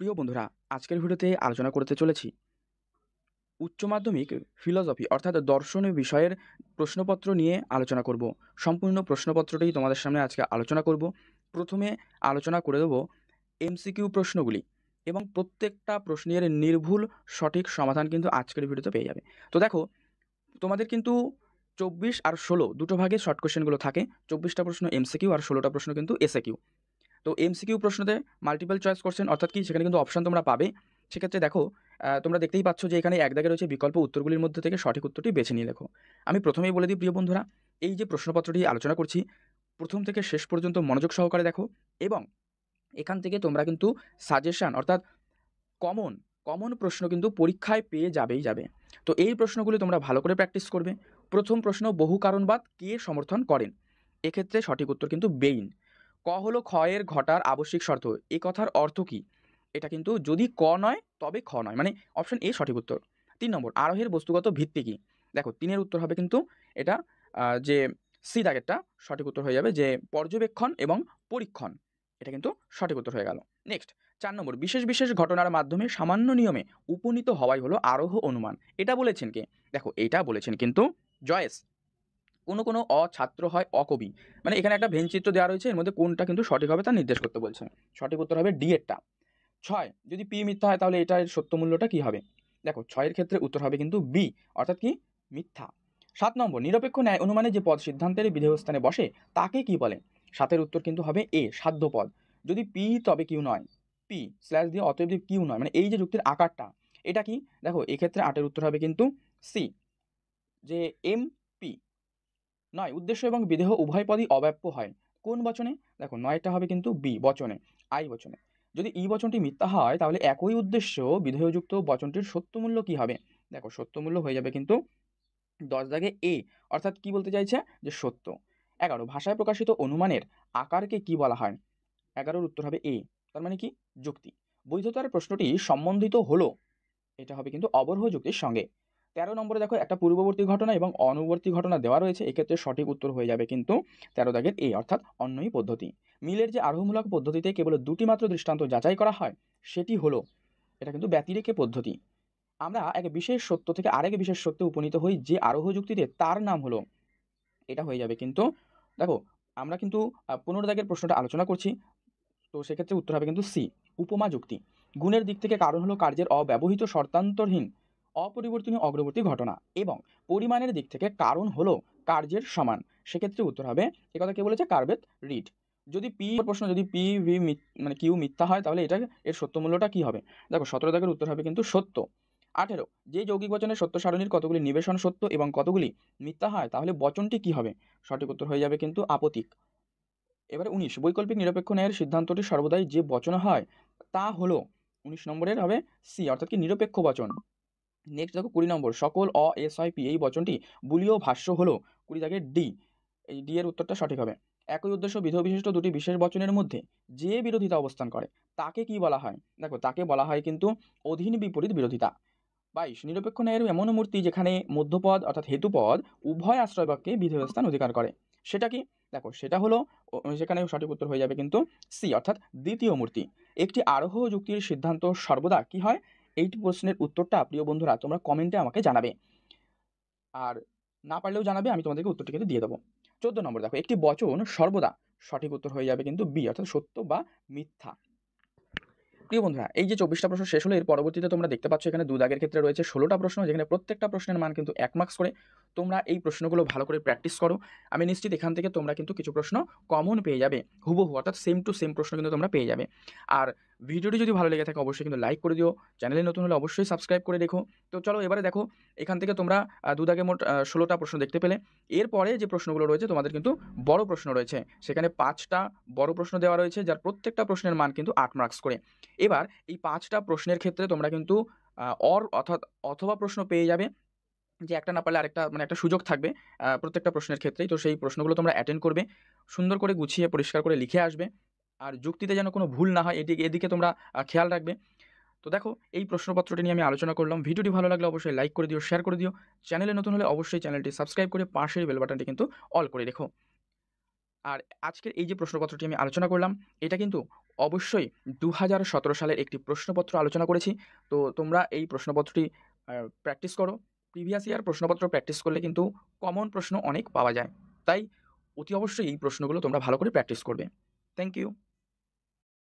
প্রিয় বন্ধুরা, আজকের ভিডিওতে আলোচনা করতে চলেছি উচ্চ মাধ্যমিক ফিলসফি অর্থাৎ দর্শনীয় বিষয়ের প্রশ্নপত্র নিয়ে আলোচনা করব। সম্পূর্ণ প্রশ্নপত্রটি তোমাদের সামনে আজকে আলোচনা করব। প্রথমে আলোচনা করে দেব এমসিকিউ প্রশ্নগুলি এবং প্রত্যেকটা প্রশ্নের নির্ভুল সঠিক সমাধান কিন্তু আজকের ভিডিওতে পেয়ে যাবে। তো দেখো, তোমাদের কিন্তু 24 আর 16 দুটো ভাগে শর্ট কোশ্চেনগুলো থাকে। 24টা প্রশ্ন এমসিকিউ আর 16টা প্রশ্ন কিন্তু এসএকিউ। তো এমসিকিউ প্রশ্নতে মাল্টিপল চয়েস কোশ্চেন অর্থাৎ কি, সেখানে কিন্তু অপশন তোমরা পাবে। সেক্ষেত্রে দেখো, তোমরা দেখতেই পাচ্ছ যে এখানে এক দাগে রয়েছে বিকল্প উত্তরগুলির মধ্যে থেকে সঠিক উত্তরটি বেছে নিয়ে লেখো। আমি প্রথমেই বলে দিই প্রিয় বন্ধুরা, এই যে প্রশ্নপত্রটি আলোচনা করছি প্রথম থেকে শেষ পর্যন্ত মনোযোগ সহকারে দেখো, এবং এখান থেকে তোমরা কিন্তু সাজেশান অর্থাৎ কমন কমন প্রশ্ন কিন্তু পরীক্ষায় পেয়ে যাবে। তো এই প্রশ্নগুলি তোমরা ভালো করে প্র্যাকটিস করবে। প্রথম প্রশ্ন, বহু কারণবাদ কে সমর্থন করেন? এক্ষেত্রে সঠিক উত্তর কিন্তু বেইন। ক হলো ক্ষয়ের ঘটার আবশ্যিক শর্ত, এ কথার অর্থ কি? এটা কিন্তু যদি ক নয় তবে খ নয়, মানে অপশন এ সঠিক উত্তর। 3 নম্বর, আরোহের বস্তুগত ভিত্তি কি? দেখো, 3-এর উত্তর হবে কিন্তু এটা যে সি দাগেরটা সঠিক উত্তর হয়ে যাবে, যে পর্যবেক্ষণ এবং পরীক্ষণ। এটা কিন্তু সঠিক উত্তর হয়ে গেল। নেক্সট, 4 নম্বর, বিশেষ বিশেষ ঘটনার মাধ্যমে সামান্য নিয়মে উপনীত হওয়াই হলো আরোহ অনুমান। এটা বলেছেন কে? দেখো, এটা বলেছেন কিন্তু জয়েস। কোনো কোনো অছাত্র হয় অকবি, মানে এখানে একটা ভেনচিত্র দেওয়া রয়েছে, এর মধ্যে কোনটা কিন্তু সঠিক হবে তা নির্দেশ করতে বলছে। সঠিক উত্তর হবে ডি এরটা। 6, যদি পি মিথ্যা হয় তাহলে এটার সত্য মূল্যটা কি হবে? দেখো, 6-এর ক্ষেত্রে উত্তর হবে কিন্তু বি, অর্থাৎ কি, মিথ্যা। 7 নম্বর, নিরপেক্ষ ন্যায় অনুমানে যে পদ সিদ্ধান্তের বিধেয়স্থানে বসে তাকে কি বলে? 7-এর উত্তর কিন্তু হবে এ, সাধ্য পদ। যদি পি তবে কিউ নয়, পি স্ল্যাশ দিয়ে অতএব দিয়ে কিউ নয়, মানে এই যে যুক্তির আকারটা, এটা কি? দেখো, এক্ষেত্রে 8-এর উত্তর হবে কিন্তু সি, যে এম পি। 9, উদ্দেশ্য এবং বিদেহ উভয় পদই অব্যাপ্য হয় কোন বচনে? দেখো, 9টা হবে কিন্তু বি বচনে, আই বচনে। যদি ই বচনটি মিথ্যা হয় তাহলে একই উদ্দেশ্য বিধেয়যুক্ত বচনটির সত্যমূল্য কি হবে? দেখো, সত্যমূল্য হয়ে যাবে কিন্তু 10 দাগে এ, অর্থাৎ কি বলতে চাইছে, যে সত্য। 11, ভাষায় প্রকাশিত অনুমানের আকারকে কি বলা হয়? 11-র উত্তর হবে এ, তার মানে কি, যুক্তি। বৈধতার প্রশ্নটি সম্বন্ধিত হলো, এটা হবে কিন্তু অবরোহ যুক্তির সঙ্গে। 13 নম্বরে দেখো, একটা পূর্ববর্তী ঘটনা এবং অনুবর্তী ঘটনা দেওয়া রয়েছে, এক্ষেত্রে সঠিক উত্তর হয়ে যাবে কিন্তু 13 দাগের এ, অর্থাৎ অন্যই পদ্ধতি। মিলের যে আরোহমূলক পদ্ধতিতে কেবল দুটি মাত্র দৃষ্টান্ত যাচাই করা হয় সেটি হলো, এটা কিন্তু ব্যতিরেকে পদ্ধতি। আমরা এক বিশেষ সত্য থেকে আরেক বিশেষ সত্যে উপনীত হই যে আরোহ যুক্তিতে, তার নাম হলো, এটা হয়ে যাবে কিন্তু, দেখো, আমরা কিন্তু 15 দাগের প্রশ্নটা আলোচনা করছি, তো সেক্ষেত্রে উত্তর হবে কিন্তু সি, উপমা যুক্তি। গুণের দিক থেকে কারণ হলো কার্যের অব্যবহিত শর্তান্তরহীন অপরিবর্তনীয় অগ্রবর্তী ঘটনা, এবং পরিমাণের দিক থেকে কারণ হলো কার্যের সমান। সেক্ষেত্রে উত্তর হবে, একথা কে বলেছে, কার্বেট রিড। যদি পি প্রশ্ন, যদি পি ভি মানে কিউ মিথ্যা হয় তাহলে এটা এর সত্য মূল্যটা কি হবে? দেখো, 17 দাগের উত্তর হবে কিন্তু সত্য। 18, যে যৌগিক বচনের সত্য সারণীর কতগুলি নিবেশন সত্য এবং কতগুলি মিথ্যা হয় তাহলে বচনটি কি হবে? সঠিক উত্তর হয়ে যাবে কিন্তু আপতিক। এবারে 19, বৈকল্পিক নিরপেক্ষ ন্যায়ের সিদ্ধান্তটি সর্বদাই যে বচন হয় তা হলো, 19 নম্বরের হবে সি, অর্থাৎ কি, নিরপেক্ষ বচন। নেক্সট দেখো, 20 নম্বর, সকল অ এস হয় পি, এই বচনটি বুলীয় ভাষ্য হলো, 20 দাগের ডি। এই ডি এর উত্তরটা সঠিক হবে। একই উদ্দেশ্য বিধেয় বিশিষ্ট দুটি বিশেষ বচনের মধ্যে যে বিরোধিতা অবস্থান করে তাকে কি বলা হয়? দেখো, তাকে বলা হয় কিন্তু অধীন বিপরীত বিরোধিতা। 22, নিরপেক্ষ ন্যায়ের এমন মূর্তি যেখানে মধ্যপদ অর্থাৎ হেতুপদ উভয় আশ্রয় বাক্যে বিধেয় স্থান অধিকার করে, সেটা কি? দেখো, সেটা হলো, সেখানে সঠিক উত্তর হয়ে যাবে কিন্তু সি, অর্থাৎ দ্বিতীয় মূর্তি। একটি আরোহ যুক্তির সিদ্ধান্ত সর্বদা কি হয়? এই প্রশ্নের উত্তরটা প্রিয় বন্ধুরা তোমরা কমেন্টে আমাকে জানাবে, আর না পারলেও জানাবে, আমি তোমাদেরকে উত্তরটি কিন্তু দিয়ে দেবো। 14 নম্বর দেখো, একটি বচন সর্বদা, সঠিক উত্তর হয়ে যাবে কিন্তু বি, অর্থাৎ সত্য বা মিথ্যা। প্রিয় বন্ধুরা, এই যে 24টা প্রশ্ন শেষ হলো, এর পরবর্তীতে তোমরা দেখতে পাচ্ছ এখানে 2 দাগের ক্ষেত্রে রয়েছে 16টা প্রশ্ন, যেখানে প্রত্যেকটা প্রশ্নের মান কিন্তু 1 মার্কস করে। তোমরা এই প্রশ্নগুলো ভালো করে প্র্যাকটিস করো। আমি নিশ্চিত এখান থেকে তোমরা কিন্তু কিছু প্রশ্ন কমন পেয়ে যাবে, হুবহু, অর্থাৎ সেম টু সেম প্রশ্ন কিন্তু তোমরা পেয়ে যাবে। আর ভিডিওটি যদি ভালো লেগে থাকে অবশ্যই কিন্তু লাইক করে দিও, চ্যানেলে নতুন হলে অবশ্যই সাবস্ক্রাইব করে রেখো। তো চলো এবারে দেখো, এখান থেকে তোমরা 2 দাগে মোট 16টা প্রশ্ন দেখতে পেলে। এরপরে যে প্রশ্নগুলো রয়েছে তোমাদের কিন্তু বড় প্রশ্ন রয়েছে, সেখানে 5টা বড় প্রশ্ন দেওয়া রয়েছে, যার প্রত্যেকটা প্রশ্নের মান কিন্তু 8 মার্কস করে। এবার এই 5টা প্রশ্নের ক্ষেত্রে তোমরা কিন্তু অর অর্থাৎ অথবা প্রশ্ন পেয়ে যাবে, যে একটা না পারলে আরেকটা, মানে একটা সুযোগ থাকবে প্রত্যেকটা প্রশ্নের ক্ষেত্রেই। তো সেই প্রশ্নগুলো তোমরা অ্যাটেন্ড করবে, সুন্দর করে গুছিয়ে পরিষ্কার করে লিখে আসবে, আর যুক্তিতে যেন কোনো ভুল না হয় এদিকে তোমরা খেয়াল রাখবে। তো দেখো, এই প্রশ্নপত্রটি নিয়ে আমি আলোচনা করলাম। ভিডিওটি ভালো লাগলে অবশ্যই লাইক করে দিও, শেয়ার করে দিও। চ্যানেলে নতুন হলে অবশ্যই চ্যানেলটি সাবস্ক্রাইব করে পাশের বেল বাটনটি কিন্তু অল করে রেখো। আর আজকের এই যে প্রশ্নপত্রটি আমি আলোচনা করলাম, এটা কিন্তু অবশ্যই 2017 সালের একটি প্রশ্নপত্র আলোচনা করেছি। তো তোমরা এই প্রশ্নপত্রটি প্র্যাকটিস করো। প্রিভিয়াস ইয়ার প্রশ্নপত্র প্র্যাকটিস করলে কিন্তু কমন প্রশ্ন অনেক পাওয়া যায়। তাই অতি অবশ্যই এই প্রশ্নগুলো তোমরা ভালো করে প্র্যাকটিস করবে। Thank you.